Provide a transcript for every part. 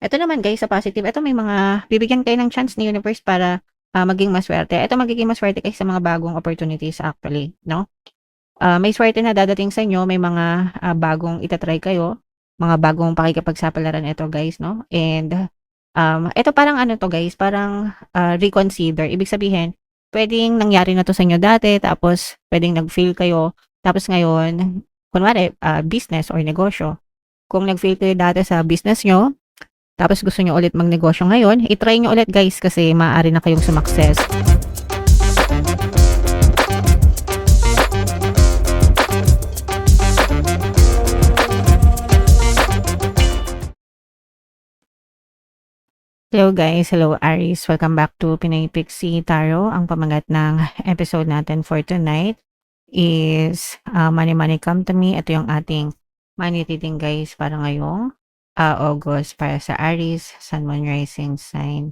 Ito naman guys, sa positive, ito may mga bibigyan kayo ng chance ni universe para maging maswerte. Ito magiging maswerte kayo sa mga bagong opportunities actually, no? May swerte na dadating sa inyo, may mga bagong itatry kayo, mga bagong pakikipagsapalaran ito guys, no? And ito parang ano to guys, parang reconsider. Ibig sabihin, pwedeng nangyari na to sa inyo dati, tapos pwedeng nag-fail kayo, tapos ngayon, kunwari, business or negosyo. Kung nag-fail kayo dati sa business nyo, tapos gusto nyo ulit magnegosyo ngayon, i-try nyo ulit guys kasi maaari na kayong sumakses. Hello guys, hello Aries. Welcome back to Pinoy Pixie Tarot. Ang pamagat ng episode natin for tonight is Money Money Come to Me. Ito yung ating money reading guys para ngayong August para sa Aries, Sun, Moon, Rising Sign,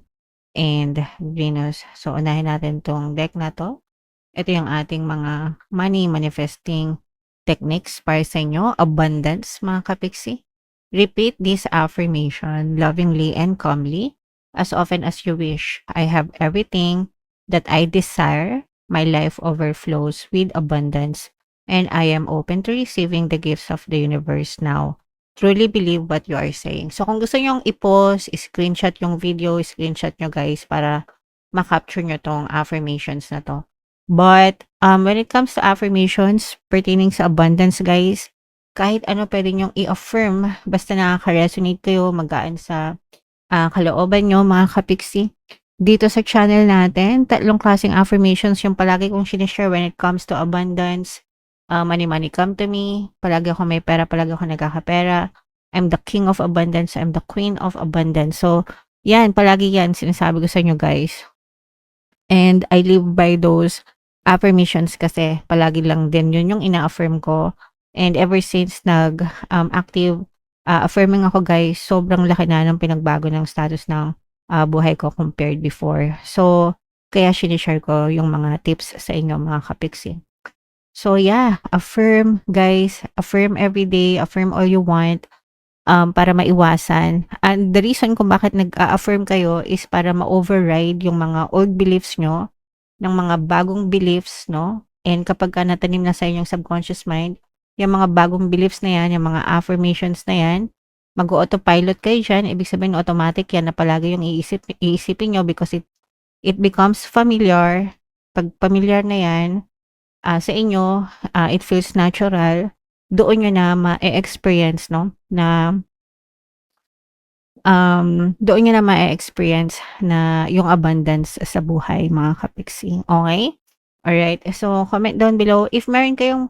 and Venus. So unahin natin tong deck na to. Ito yung ating mga money manifesting techniques para sa inyo. Abundance mga kapiksi. Repeat this affirmation lovingly and calmly. As often as you wish, I have everything that I desire. My life overflows with abundance, and I am open to receiving the gifts of the universe now. Truly believe what you are saying. So, kung gusto nyo i-pause, screenshot yung video, screenshot nyo guys para ma-capture nyo tong affirmations na to. But, when it comes to affirmations pertaining sa abundance guys, kahit ano pwede nyong i-affirm, basta nakaka-resonate kayo, magaan sa kalooban nyo mga kapiksi. Dito sa channel natin, tatlong klaseng affirmations yung palagi kong sinishare when it comes to abundance. Money, money come to me. Palagi ako may pera, palagi ako nagkakapera. I'm the king of abundance. I'm the queen of abundance. So, yan, palagi yan, sinasabi ko sa inyo guys. And I live by those affirmations kasi palagi lang din yun yung ina-affirm ko. And ever since nag-active affirming ako guys, sobrang laki na ng pinagbago ng status ng buhay ko compared before. So, kaya sinishare ko yung mga tips sa inyo mga kapiksi. So yeah, affirm guys, affirm every day, affirm all you want para maiwasan. And the reason kung bakit nag-affirm kayo is para ma-override yung mga old beliefs nyo ng mga bagong beliefs, no? And kapag ka natanim na sa inyong subconscious mind, yung mga bagong beliefs na yan, yung mga affirmations na yan, mag-autopilot kayo dyan. Ibig sabihin, automatic yan na palagi yung iisipin nyo because it becomes familiar. Pag familiar na yan, sa inyo, it feels natural. Doon nyo na ma-experience, no? Na doon nyo na ma-experience na yung abundance sa buhay, mga kapiksi. Okay? Alright. So, comment down below if meron kayong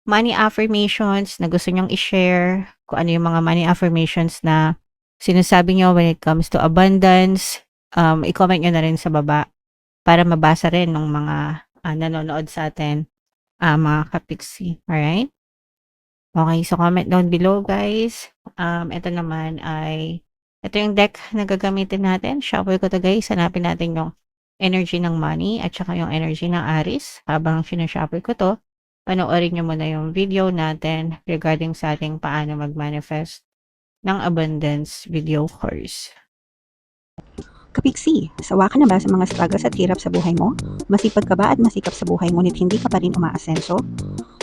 money affirmations na gusto nyong i-share, kung ano yung mga money affirmations na sinasabi nyo when it comes to abundance, i-comment nyo na rin sa baba para mabasa rin ng mga nanonood sa atin, mga kapiksi. Alright? Okay, so comment down below guys. Ito naman ay, ito yung deck na gagamitin natin. Shuffle ko to guys. Hanapin natin yung energy ng money at saka yung energy ng Aries. Habang sinashuffle ko to, panoorin nyo muna yung video natin regarding sa ating paano mag-manifest ng abundance video course. Kapiksi, sawa ka na ba sa mga struggles at hirap sa buhay mo? Masipag ka ba at masikap sa buhay ngunit hindi ka pa rin umaasenso?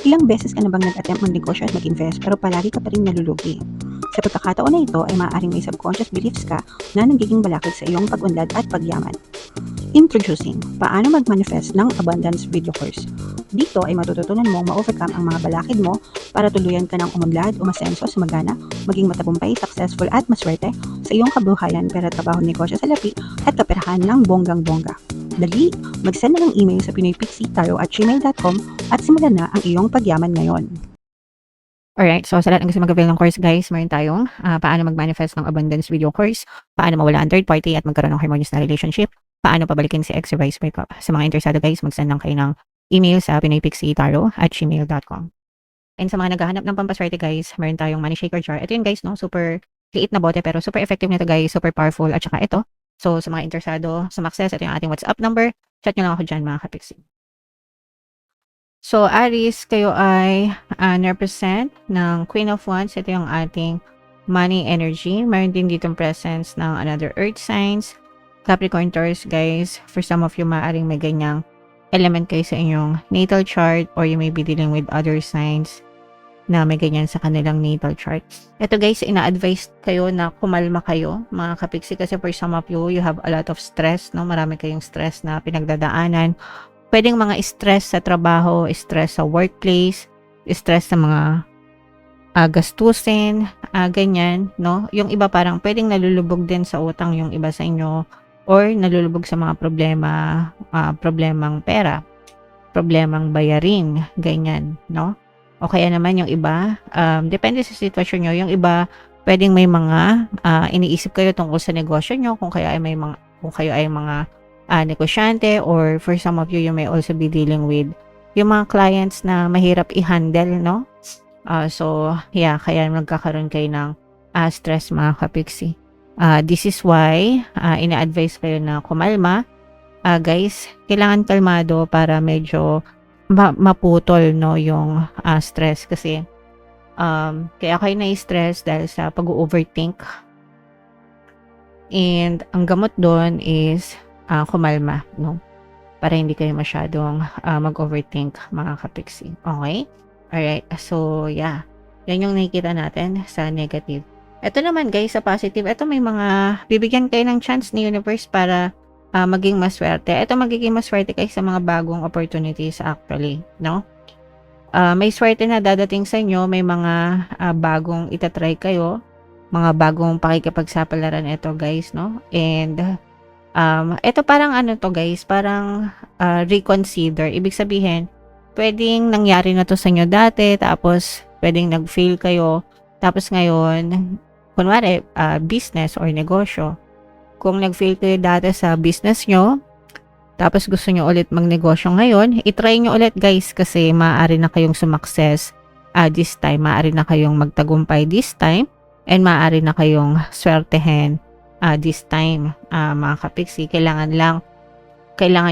Ilang beses ka na bang nag-attempt magnegosyo at mag-invest pero palagi ka pa rin nalulugi? Sa pagkakataon na ito ay maaaring may subconscious beliefs ka na nagiging balakid sa iyong pag-unlad at pagyaman. Introducing, paano mag-manifest ng abundance video course. Dito ay matututunan mong ma-overcome ang mga balakid mo para tuluyan ka ng umunlad, umasenso, sumagana, maging matagumpay, successful at maswerte sa iyong kabuhayan, pera, trabaho, negosyo sa lapi at kaperahan ng bonggang-bongga. Dali, mag-send na ng email sa pinoypixitaro@gmail.com at simulan na ang iyong pagyaman ngayon. Alright, so sa lahat ng gusto mag-avail ng course guys, meron tayong paano mag-manifest ng abundance video course, paano mawala ang third party at magkaroon ng harmonious na relationship, paano pabalikin si ex or vice versa. Sa mga interesado guys, mag-send lang kayo ng email sa pinoypixitaro@gmail.com. And sa mga naghahanap ng pampaswerte guys, meron tayong money shaker jar. Ito yun guys, no? Super liit na bote pero super effective nito guys, super powerful at saka ito. So sa mga interesado sa success, ito yung ating WhatsApp number. Chat nyo lang ako dyan mga kapiksi. So Aries, kayo ay represent ng Queen of Wands. Ito yung ating money energy. Meron din ditong presence ng another earth signs. Capricorn, Taurus, guys. For some of you, maaaring may ganyang element kayo sa inyong natal chart, or you may be dealing with other signs na may ganyan sa kanilang natal chart. Ito guys, ina-advise kayo na kumalma kayo, mga kapiksi, kasi for some of you, you have a lot of stress, no? Marami kayong stress na pinagdadaanan. Pwedeng mga stress sa trabaho, stress sa workplace, stress sa mga gastusin, ganyan, no? Yung iba parang pwedeng nalulubog din sa utang yung iba sa inyo, or nalulubog sa mga problemang pera, problemang bayarin, ganyan, no? O kaya naman yung iba, depende sa sitwasyon nyo, yung iba, pwedeng may mga iniisip kayo tungkol sa negosyo nyo, kung kayo ay mga negosyante, or for some of you, you may also be dealing with yung mga clients na mahirap i-handle, no? So, yeah, kaya nagkakaroon kayo ng stress, mga kapiksi. This is why, ina-advise kayo na kumalma. Guys, kailangan kalmado para medyo maputol, no, yung stress, kasi kaya kayo na-stress dahil sa pag-overthink, and ang gamot doon is kumalma, no, para hindi kayo masyadong mag-overthink, mga kapiksi. Okay? Alright, so yeah, yan yung nakikita natin sa negative. Ito naman guys, sa positive, ito may mga bibigyan kayo ng chance ni universe para maging maswerte. Ito magiging maswerte kayo sa mga bagong opportunities actually, no? May swerte na dadating sa inyo, may mga bagong itatry kayo, mga bagong pakikipagsapalaran ito guys, no? And ito parang ano to guys, parang reconsider. Ibig sabihin, pwedeng nangyari na to sa inyo dati, tapos pwedeng nag-fail kayo, tapos ngayon, kunwari, business or negosyo. Kung nag-fail kayo dati sa business nyo, tapos gusto nyo ulit magnegosyo ngayon, itry nyo ulit guys, kasi maaari na kayong sumakses this time, maaari na kayong magtagumpay this time, and maaari na kayong swertehin this time, mga kapiksi. Kailangan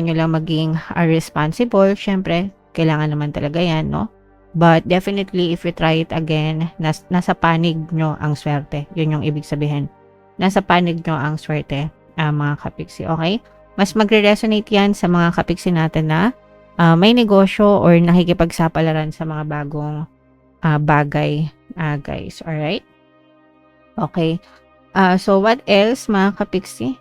nyo lang maging responsible. Syempre, kailangan naman talaga yan, no? But definitely, if you try it again, nasa panig nyo ang swerte. Yun yung ibig sabihin. Nasa panig nyo ang swerte, mga kapiksi. Okay? Mas magre-resonate yan sa mga kapiksi natin na may negosyo or nakikipagsapalaran sa mga bagong bagay, guys. Alright? Okay. So, what else, mga kapiksi?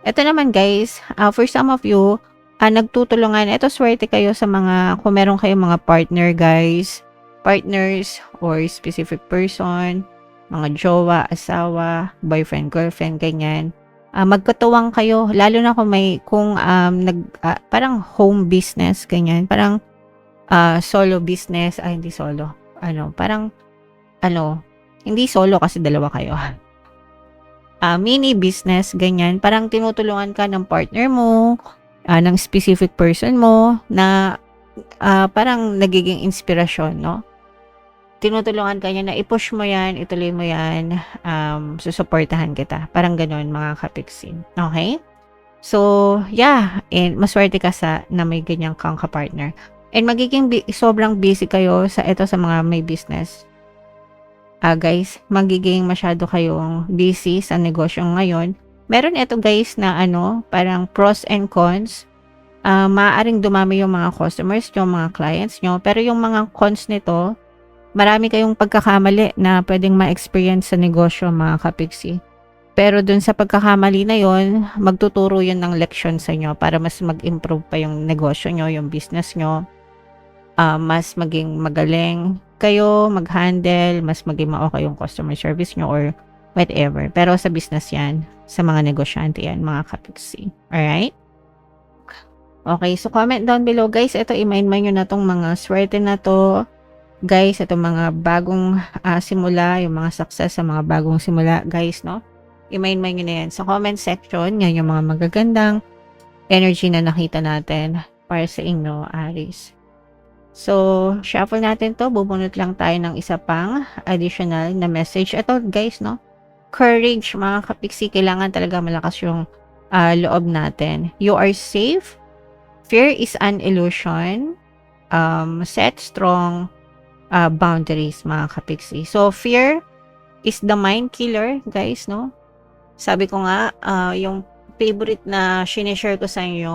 Ito naman, guys. For some of you, nagtutulungan. Ito, swerte kayo sa mga, kung meron kayong mga partner, guys. Partners or specific person, mga jowa, asawa, boyfriend, girlfriend, ganyan. Magkatuwang kayo, lalo na kung parang home business, ganyan. Parang solo business, hindi solo. Hindi solo kasi dalawa kayo. Mini business, ganyan. Parang tinutulungan ka ng partner mo, ng specific person mo, na parang nagiging inspirasyon, no? Tinutulungan ka niya na i-push mo yan, ituloy mo yan, susuportahan kita. Parang ganon, mga kapiksi. Okay? So, yeah. And maswerte ka na may ganyang kang kapartner. And magiging sobrang busy kayo sa mga may business. Guys, magiging masyado kayong busy sa negosyo ngayon. Meron ito guys na parang pros and cons. Maaaring dumami yung mga customers nyo, mga clients nyo. Pero yung mga cons nito, marami kayong pagkakamali na pwedeng ma-experience sa negosyo, mga kapiksi. Pero dun sa pagkakamali na yon, magtuturo yun ng leksyon sa inyo para mas mag-improve pa yung negosyo nyo, yung business nyo. Mas maging magaling kayo mag-handle, mas maging ma-okay yung customer service nyo or whatever. Pero sa business yan, sa mga negosyante yan, mga kapiksi. Alright? Okay, so comment down below guys. Ito, i-mind nyo na tong mga swerte na to. Guys, ito mga bagong simula, yung mga success sa mga bagong simula, guys, no? I-mind nyo na yan. Sa comment section, yan yung mga magagandang energy na nakita natin para sa inyo, Aries. So, shuffle natin to. Bubunot lang tayo ng isa pang additional na message. Ito, guys, no? Courage, mga kapiksi. Kailangan talaga malakas yung loob natin. You are safe. Fear is an illusion. Set strong boundaries, mga kapiksi. So, fear, is the mind killer, guys, no? Sabi ko nga, yung favorite na sinishare ko sa inyo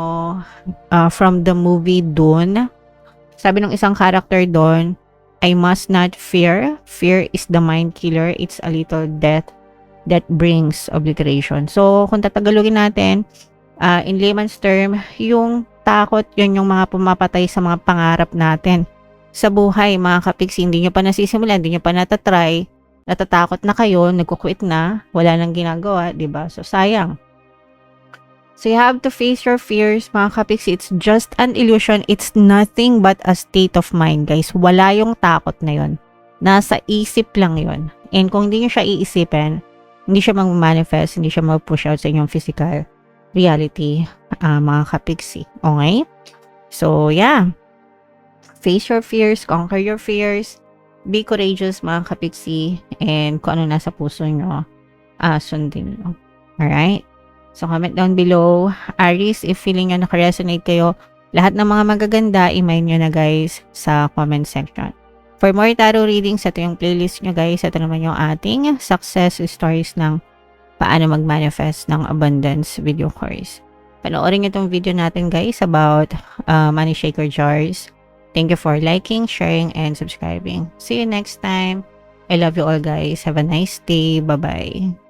from the movie Dune. Sabi ng isang character doon, I must not fear. Fear is the mind killer. It's a little death that brings obliteration. So, kung tatagalogin natin, in layman's term, yung takot, yun yung mga pumapatay sa mga pangarap natin sa buhay, mga kapiksi. Hindi nyo pa nasisimulan, hindi nyo pa natatry, natatakot na kayo, nagkukwit na, wala nang ginagawa, diba? So, sayang. So, you have to face your fears, mga kapiksi. It's just an illusion. It's nothing but a state of mind, guys. Wala yung takot na yun. Nasa isip lang yun. And kung hindi nyo siya iisipin, hindi siya mag-manifest, hindi siya mag-push out sa inyong physical reality, mga kapiksi. Okay? So, yeah. Face your fears, conquer your fears, be courageous, mga kapiksi, and kung ano nasa puso nyo, sundin nyo. Alright? So, comment down below. Aries, if feeling nyo nakaresonate kayo, lahat ng mga magaganda, email nyo na guys sa comment section. For more tarot readings, ito yung playlist nyo guys. Ito naman yung ating success stories ng paano mag-manifest ng abundance video course. Panoorin nyo itong video natin guys about money shaker jars. Thank you for liking, sharing, and subscribing. See you next time. I love you all guys. Have a nice day. Bye-bye.